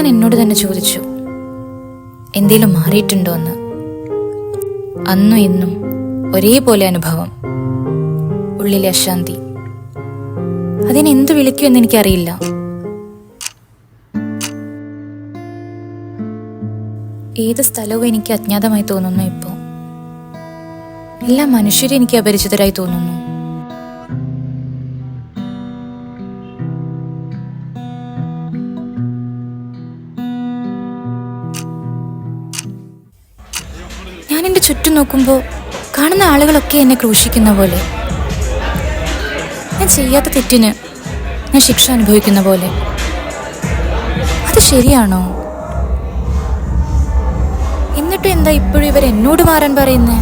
ഞാൻ എന്നോട് തന്നെ ചോദിച്ചു, എന്തേലും മാറിയിട്ടുണ്ടോ എന്ന്. അന്നും ഇന്നും ഒരേപോലെ അനുഭവം, ഉള്ളിലെ അശാന്തി. അതിനെന്തു വിളിക്കുമെന്ന് എനിക്കറിയില്ല. ഏത് സ്ഥലവും എനിക്ക് അജ്ഞാതമായി തോന്നുന്നു. ഇപ്പോൾ എല്ലാ മനുഷ്യരും എനിക്ക് അപരിചിതരായി തോന്നുന്നു. ഞാൻ എൻ്റെ ചുറ്റും നോക്കുമ്പോൾ കാണുന്ന ആളുകളൊക്കെ എന്നെ ക്രൂശിക്കുന്ന പോലെ, ഞാൻ ചെയ്യാത്ത തെറ്റിന് ഞാൻ ശിക്ഷ അനുഭവിക്കുന്ന പോലെ. അത് ശരിയാണോ? എന്നിട്ടും എന്താ ഇപ്പോഴും ഇവർ എന്നോട് മാറാൻ പറയുന്നേ,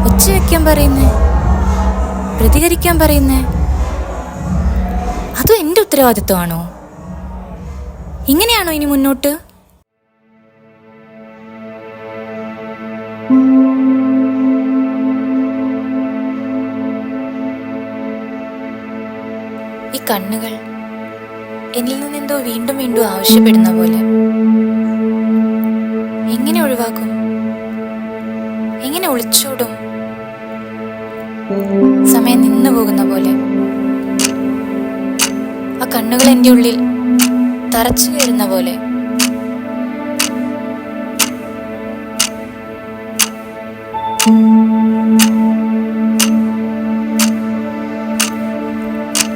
ഒച്ച വയ്ക്കാൻ പറയുന്നേ, പ്രതികരിക്കാൻ പറയുന്നേ? അതും എൻ്റെ ഉത്തരവാദിത്വമാണോ? ഇങ്ങനെയാണോ ഇനി മുന്നോട്ട്? ഈ കണ്ണുകൾ എന്നിൽ നിന്നെന്തോ വീണ്ടും വീണ്ടും ആവശ്യപ്പെടുന്ന പോലെ. എങ്ങനെ ഒഴിവാക്കും? എങ്ങനെ ഒളിച്ചോടും? സമയം നിന്നു പോകുന്ന പോലെ ആ കണ്ണുകൾ എൻ്റെ ഉള്ളിൽ തറച്ചു കയറുന്ന പോലെ.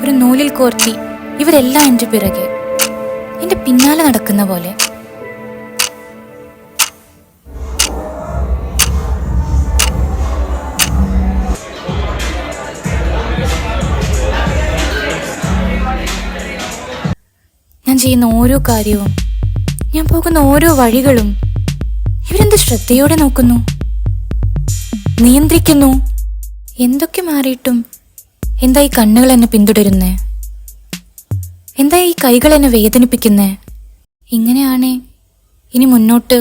ഒരു നൂലിൽ കോർത്തി ഇവരെല്ലാം എൻ്റെ പിറകെ, എൻ്റെ പിന്നാലെ നടക്കുന്ന പോലെ. ഞാൻ ചെയ്യുന്ന ഓരോ കാര്യവും, ഞാൻ പോകുന്ന ഓരോ വഴികളും ഇവരെന്ത് ശ്രദ്ധയോടെ നോക്കുന്നു, നിയന്ത്രിക്കുന്നു. എന്തൊക്കെ മാറിയിട്ടും എന്താ ഈ കണ്ണുകൾ എന്നെ പിന്തുടരുന്നേ? എന്താ ഈ കൈകൾ എന്നെ വേദനിപ്പിക്കുന്നേ? ഇങ്ങനെയാണേ ഇനി മുന്നോട്ട്